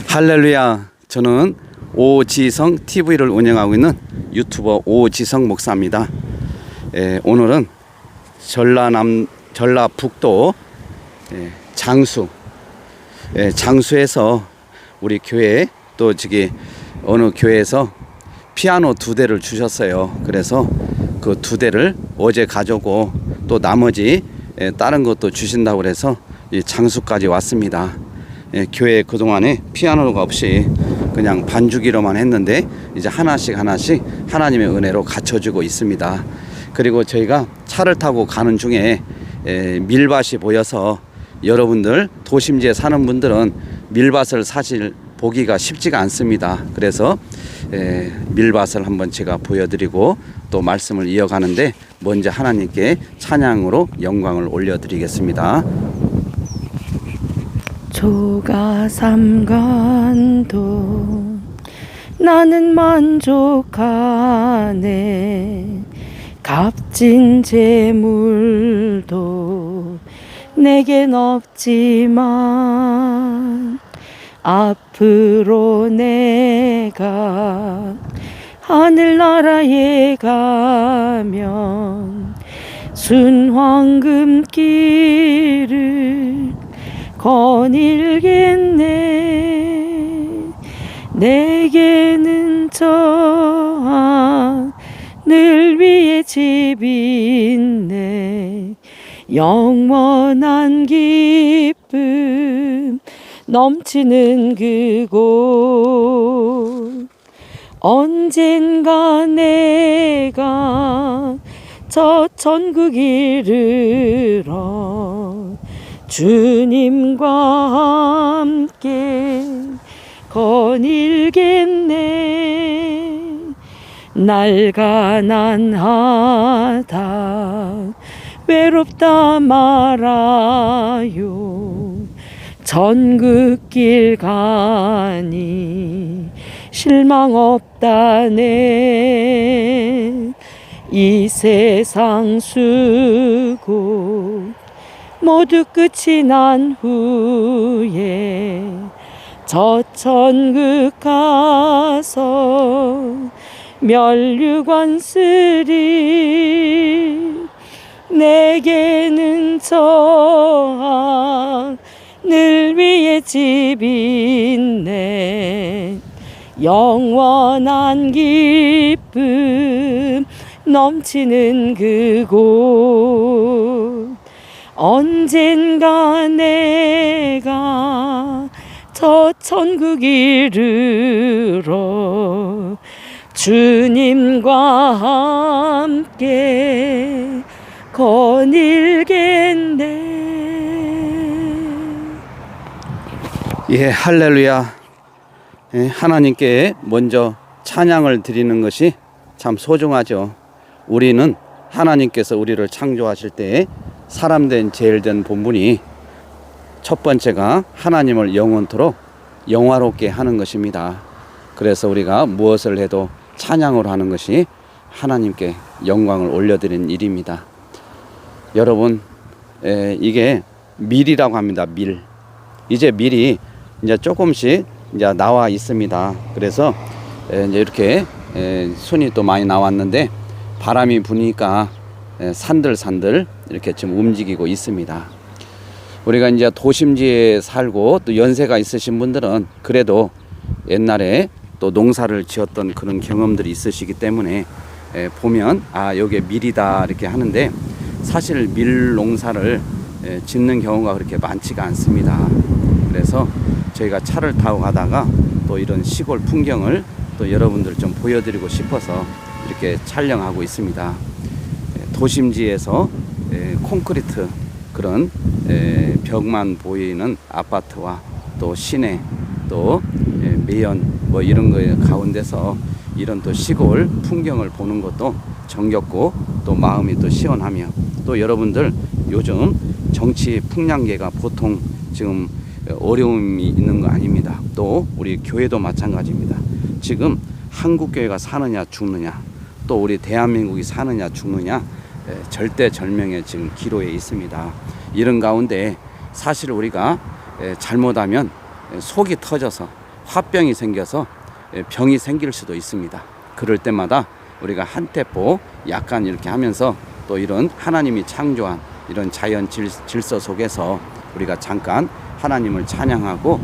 할렐루야. 저는 오지성 TV를 운영하고 있는 유튜버 오지성 목사입니다. 오늘은 전라북도 장수에서 우리 교회 또 저기 어느 교회에서 피아노 2대를 주셨어요. 그래서 그 2대를 어제 가져오고 또 나머지 다른 것도 주신다고 그래서 이 장수까지 왔습니다. 교회에 그동안에 피아노가 없이 그냥 반주기로만 했는데 이제 하나씩 하나님의 은혜로 갖춰주고 있습니다. 그리고 저희가 차를 타고 가는 중에 밀밭이 보여서 여러분들 도심지에 사는 분들은 밀밭을 사실 보기가 쉽지가 않습니다. 그래서 밀밭을 한번 제가 보여드리고 또 말씀을 이어가는데 먼저 하나님께 찬양으로 영광을 올려드리겠습니다. 조가삼간도 나는 만족하네. 값진 재물도 내겐 없지만 앞으로 내가 하늘나라에 가면 순황금길을 거닐겠네. 내게는 저 하늘 위에 집이 있네. 영원한 기쁨 넘치는 그곳. 언젠가 내가 저 천국 이르러 주님과 함께 거닐겠네. 날 가난하다 외롭다 말아요. 전국길 가니 실망 없다네. 이 세상 수고 모두 끝이 난 후에 저 천국 가서 멸류관 쓰리. 내게는 저 하늘 위에 집이 있네. 영원한 기쁨 넘치는 그곳. 언젠가 내가 저 천국 이르러 주님과 함께 거닐겠네. 할렐루야. 하나님께 먼저 찬양을 드리는 것이 참 소중하죠. 우리는 하나님께서 우리를 창조하실 때 사람 된 제일 된 본분이 첫 번째가 하나님을 영원토록 영화롭게 하는 것입니다. 그래서 우리가 무엇을 해도 찬양을 하는 것이 하나님께 영광을 올려드리는 일입니다. 여러분, 이게 밀이라고 합니다. 밀. 이제 밀이 이제 조금씩 이제 나와 있습니다. 그래서 이제 이렇게 순이 또 많이 나왔는데 바람이 부니까 산들산들 이렇게 좀 움직이고 있습니다. 우리가 이제 도심지에 살고 또 연세가 있으신 분들은 그래도 옛날에 또 농사를 지었던 그런 경험들이 있으시기 때문에 보면 여기에 밀이다 이렇게 하는데 사실 밀 농사를 짓는 경우가 그렇게 많지가 않습니다. 그래서 저희가 차를 타고 가다가 또 이런 시골 풍경을 또 여러분들 좀 보여드리고 싶어서 이렇게 촬영하고 있습니다. 도심지에서 콘크리트 그런 벽만 보이는 아파트와 또 시내 또 매연 뭐 이런 거에 가운데서 이런 또 시골 풍경을 보는 것도 정겹고 또 마음이 또 시원하며 또 여러분들 요즘 정치 풍랑계가 보통 지금 어려움이 있는 거 아닙니다. 또 우리 교회도 마찬가지입니다. 지금 한국교회가 사느냐 죽느냐 또 우리 대한민국이 사느냐 죽느냐 절대절명의 지금 기로에 있습니다. 이런 가운데 사실 우리가 잘못하면 속이 터져서 화병이 생겨서 병이 생길 수도 있습니다. 그럴 때마다 우리가 한 템포 약간 이렇게 하면서 또 이런 하나님이 창조한 이런 자연 질서 속에서 우리가 잠깐 하나님을 찬양하고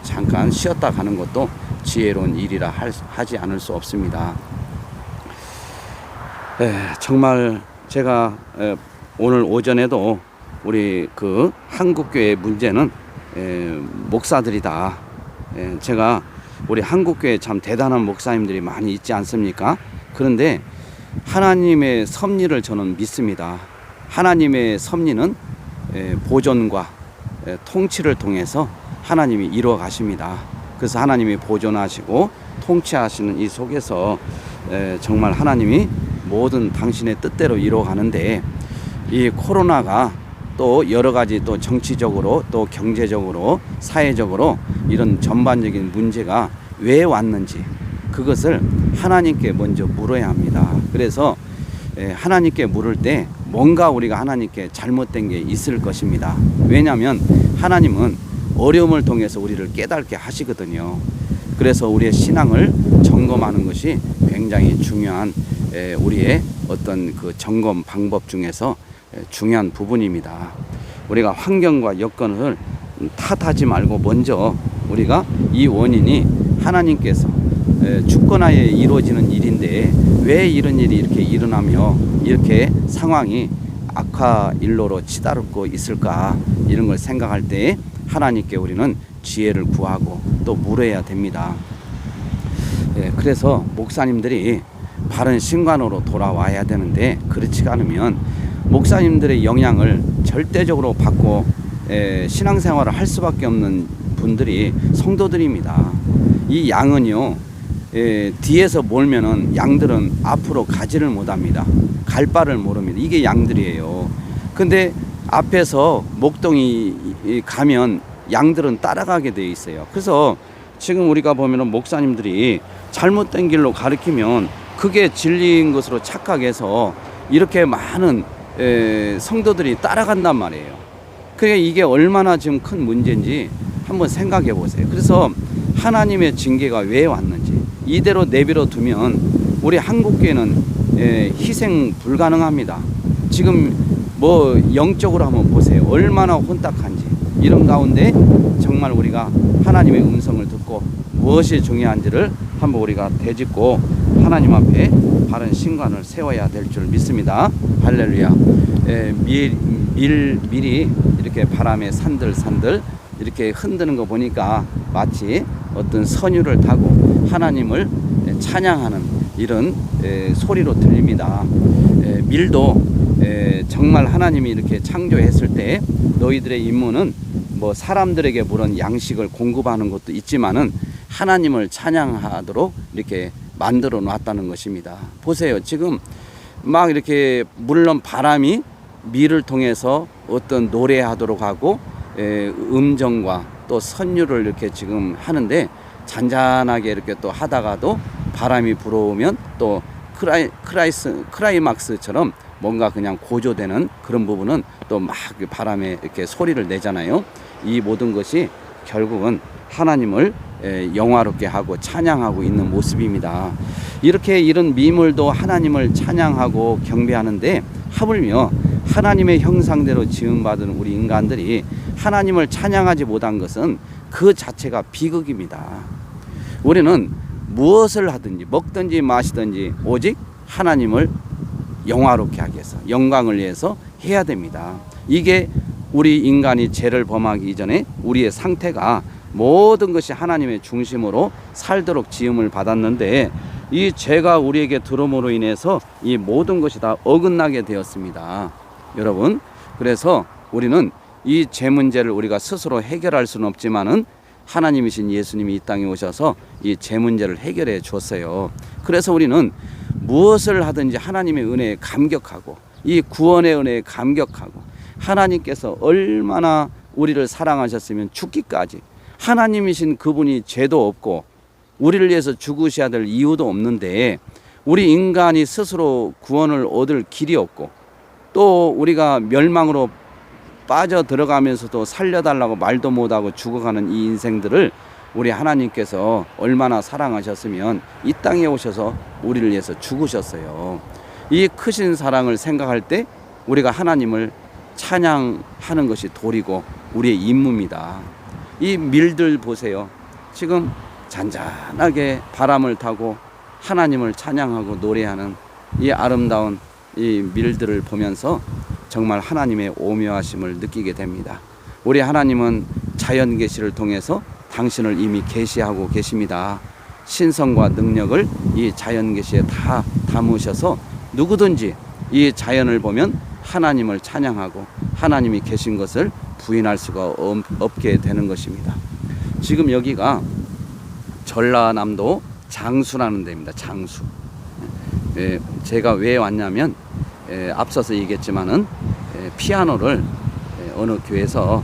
잠깐 쉬었다 가는 것도 지혜로운 일이라 하지 않을 수 없습니다. 정말 제가 오늘 오전에도 우리 그 한국교회 문제는 목사들이다. 제가 우리 한국교회 참 대단한 목사님들이 많이 있지 않습니까? 그런데 하나님의 섭리를 저는 믿습니다. 하나님의 섭리는 보존과 통치를 통해서 하나님이 이루어 가십니다. 그래서 하나님이 보존하시고 통치하시는 이 속에서 정말 하나님이 모든 당신의 뜻대로 이루어 가는데, 이 코로나가 또 여러 가지 또 정치적으로 또 경제적으로 사회적으로 이런 전반적인 문제가 왜 왔는지 그것을 하나님께 먼저 물어야 합니다. 그래서 하나님께 물을 때 뭔가 우리가 하나님께 잘못된 게 있을 것입니다. 왜냐하면 하나님은 어려움을 통해서 우리를 깨닫게 하시거든요. 그래서 우리의 신앙을 점검하는 것이 굉장히 중요한 우리의 어떤 그 점검 방법 중에서 중요한 부분입니다. 우리가 환경과 여건을 탓하지 말고 먼저 우리가 이 원인이 하나님께서 주권하에 이루어지는 일인데 왜 이런 일이 이렇게 일어나며 이렇게 상황이 악화 일로로 치달고 있을까, 이런 걸 생각할 때 하나님께 우리는 지혜를 구하고 또 물어야 됩니다. 그래서 목사님들이 바른 신관으로 돌아와야 되는데, 그렇지 않으면 목사님들의 영향을 절대적으로 받고 신앙생활을 할 수밖에 없는 분들이 성도들입니다. 이 양은요, 뒤에서 몰면은 양들은 앞으로 가지를 못합니다. 갈 바를 모릅니다. 이게 양들이에요. 근데 앞에서 목동이 가면 양들은 따라가게 돼 있어요. 그래서 지금 우리가 보면은 목사님들이 잘못된 길로 가르치면 그게 진리인 것으로 착각해서 이렇게 많은 성도들이 따라간단 말이에요. 그게 이게 얼마나 지금 큰 문제인지 한번 생각해 보세요. 그래서 하나님의 징계가 왜 왔는지 이대로 내버려 두면 우리 한국교회는 희생 불가능합니다. 지금 뭐 영적으로 한번 보세요. 얼마나 혼탁한지. 이런 가운데 정말 우리가 하나님의 음성을 듣고 무엇이 중요한지를 한번 우리가 되짚고 하나님 앞에 바른 신관을 세워야 될 줄 믿습니다. 할렐루야. 밀이 이렇게 바람에 산들산들 이렇게 흔드는 거 보니까 마치 어떤 선유를 타고 하나님을 찬양하는 이런 소리로 들립니다. 밀도 정말 하나님이 이렇게 창조했을 때 너희들의 임무는 뭐 사람들에게 물은 양식을 공급하는 것도 있지만은 하나님을 찬양하도록 이렇게 만들어 놨다는 것입니다. 보세요. 지금 막 이렇게 물론 바람이 밀을 통해서 어떤 노래하도록 하고 음정과 또 선율을 이렇게 지금 하는데, 잔잔하게 이렇게 또 하다가도 바람이 불어오면 또 크라이막스처럼 뭔가 그냥 고조되는 그런 부분은 또 막 바람에 이렇게 소리를 내잖아요. 이 모든 것이 결국은 하나님을 영화롭게 하고 찬양하고 있는 모습입니다. 이렇게 이런 미물도 하나님을 찬양하고 경배하는데, 하물며 하나님의 형상대로 지음받은 우리 인간들이 하나님을 찬양하지 못한 것은 그 자체가 비극입니다. 우리는 무엇을 하든지 먹든지 마시든지 오직 하나님을 영화롭게 하기 위해서, 영광을 위해서 해야 됩니다. 이게 우리 인간이 죄를 범하기 이전에 우리의 상태가 모든 것이 하나님의 중심으로 살도록 지음을 받았는데, 이 죄가 우리에게 들어옴으로 인해서 이 모든 것이 다 어긋나게 되었습니다. 여러분, 그래서 우리는 이 죄 문제를 우리가 스스로 해결할 수는 없지만은 하나님이신 예수님이 이 땅에 오셔서 이 죄 문제를 해결해 줬어요. 그래서 우리는 무엇을 하든지 하나님의 은혜에 감격하고 이 구원의 은혜에 감격하고, 하나님께서 얼마나 우리를 사랑하셨으면 죽기까지, 하나님이신 그분이 죄도 없고 우리를 위해서 죽으셔야 될 이유도 없는데 우리 인간이 스스로 구원을 얻을 길이 없고 또 우리가 멸망으로 빠져 들어가면서도 살려달라고 말도 못하고 죽어가는 이 인생들을 우리 하나님께서 얼마나 사랑하셨으면 이 땅에 오셔서 우리를 위해서 죽으셨어요. 이 크신 사랑을 생각할 때 우리가 하나님을 찬양하는 것이 도리고 우리의 임무입니다. 이 밀들 보세요. 지금 잔잔하게 바람을 타고 하나님을 찬양하고 노래하는 이 아름다운 이 밀들을 보면서 정말 하나님의 오묘하심을 느끼게 됩니다. 우리 하나님은 자연 계시를 통해서 당신을 이미 계시하고 계십니다. 신성과 능력을 이 자연 계시에 다 담으셔서 누구든지 이 자연을 보면 하나님을 찬양하고 하나님이 계신 것을 부인할 수가 없게 되는 것입니다. 지금 여기가 전라남도 장수라는 데입니다. 장수. 제가 왜 왔냐면 앞서서 얘기했지만은 피아노를 어느 교회에서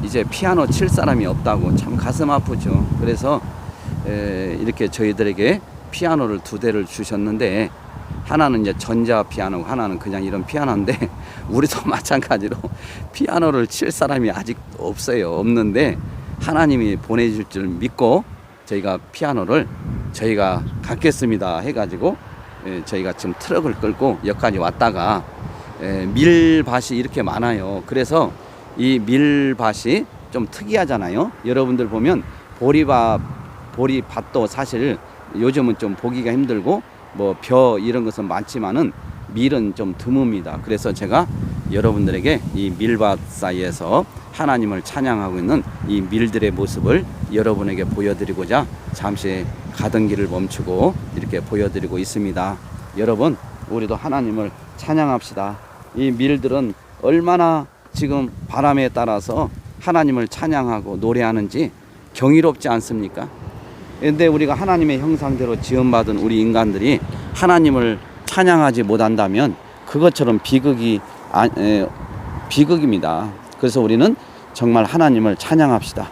이제 피아노 칠 사람이 없다고 참 가슴 아프죠. 그래서 이렇게 저희들에게 피아노를 2대를 주셨는데 하나는 이제 전자 피아노고 하나는 그냥 이런 피아노인데 우리도 마찬가지로 피아노를 칠 사람이 아직 없는데 하나님이 보내줄 줄 믿고 저희가 피아노를 저희가 갖겠습니다 해가지고 저희가 지금 트럭을 끌고 여기까지 왔다가 밀밭이 이렇게 많아요. 그래서 이 밀밭이 좀 특이하잖아요. 여러분들 보면 보리밭도 사실 요즘은 좀 보기가 힘들고 뭐 벼 이런 것은 많지만은 밀은 좀 드뭅니다. 그래서 제가 여러분들에게 이 밀밭 사이에서 하나님을 찬양하고 있는 이 밀들의 모습을 여러분에게 보여드리고자 잠시 가던 길을 멈추고 이렇게 보여드리고 있습니다. 여러분, 우리도 하나님을 찬양합시다. 이 밀들은 얼마나 지금 바람에 따라서 하나님을 찬양하고 노래하는지 경이롭지 않습니까? 근데 우리가 하나님의 형상대로 지음받은 우리 인간들이 하나님을 찬양하지 못한다면 그것처럼 비극입니다. 그래서 우리는 정말 하나님을 찬양합시다.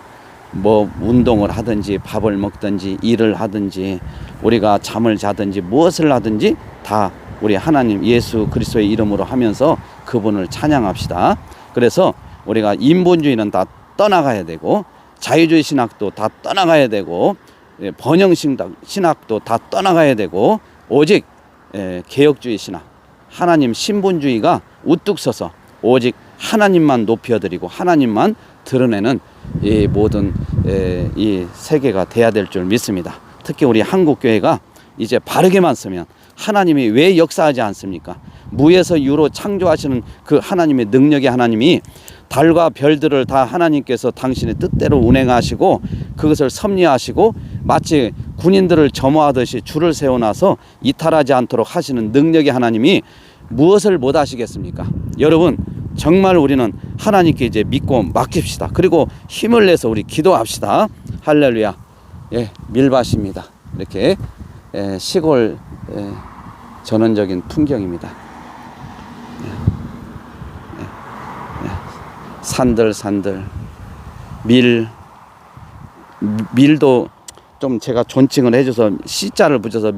뭐 운동을 하든지 밥을 먹든지 일을 하든지 우리가 잠을 자든지 무엇을 하든지 다 우리 하나님 예수 그리스도의 이름으로 하면서 그분을 찬양합시다. 그래서 우리가 인본주의는 다 떠나가야 되고 자유주의 신학도 다 떠나가야 되고 번영 신학도 다 떠나가야 되고 오직 개혁주의 신학 하나님 신분주의가 우뚝 서서 오직 하나님만 높여드리고 하나님만 드러내는 이 모든 이 세계가 돼야 될 줄 믿습니다. 특히 우리 한국교회가 이제 바르게만 쓰면 하나님이 왜 역사하지 않습니까? 무에서 유로 창조하시는 그 하나님의 능력의 하나님이 달과 별들을 다 하나님께서 당신의 뜻대로 운행하시고 그것을 섭리하시고 마치 군인들을 점호하듯이 줄을 세워놔서 이탈하지 않도록 하시는 능력의 하나님이 무엇을 못 하시겠습니까? 여러분, 정말 우리는 하나님께 이제 믿고 맡깁시다. 그리고 힘을 내서 우리 기도합시다. 할렐루야. 밀밭입니다. 이렇게 시골 전원적인 풍경입니다. 산들 밀도 좀 제가 존칭을 해줘서 시자를 붙여서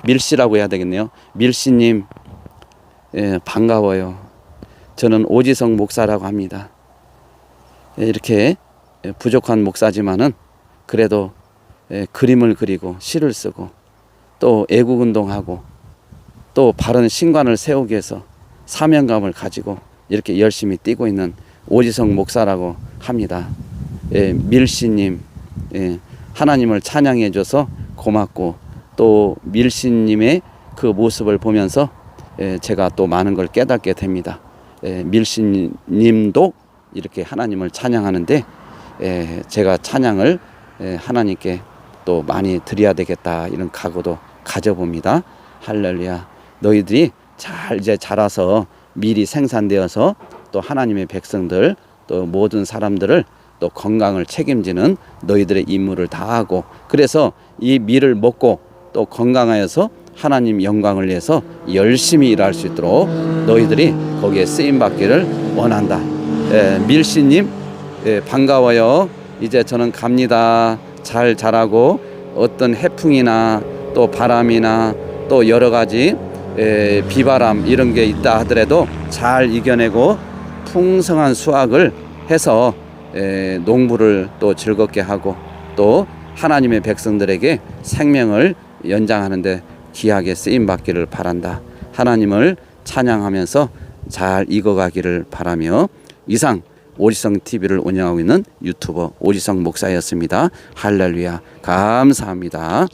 밀씨라고 해야 되겠네요. 밀씨님 반가워요. 저는 오지성 목사라고 합니다. 이렇게 부족한 목사지만은 그래도 그림을 그리고 시를 쓰고 또 애국운동하고 또 바른 신관을 세우기 위해서 사명감을 가지고 이렇게 열심히 뛰고 있는 오지성 목사라고 합니다. 밀씨님 하나님을 찬양해 줘서 고맙고 또 밀씨님의 그 모습을 보면서 제가 또 많은 걸 깨닫게 됩니다. 밀씨님도 이렇게 하나님을 찬양하는데 제가 찬양을 하나님께 또 많이 드려야 되겠다 이런 각오도 가져봅니다. 할렐루야. 너희들이 잘 이제 자라서 밀이 생산되어서 또 하나님의 백성들 또 모든 사람들을 또 건강을 책임지는 너희들의 임무를 다하고 그래서 이 밀을 먹고 또 건강하여서 하나님 영광을 위해서 열심히 일할 수 있도록 너희들이 거기에 쓰임 받기를 원한다. 밀씨님 반가워요. 이제 저는 갑니다. 잘 자라고 어떤 해풍이나 또 바람이나 또 여러 가지 비바람 이런 게 있다 하더라도 잘 이겨내고 풍성한 수확을 해서 농부를 또 즐겁게 하고 또 하나님의 백성들에게 생명을 연장하는데 귀하게 쓰임 받기를 바란다. 하나님을 찬양하면서 잘 익어가기를 바라며 이상 오지성 TV를 운영하고 있는 유튜버 오지성 목사였습니다. 할렐루야. 감사합니다.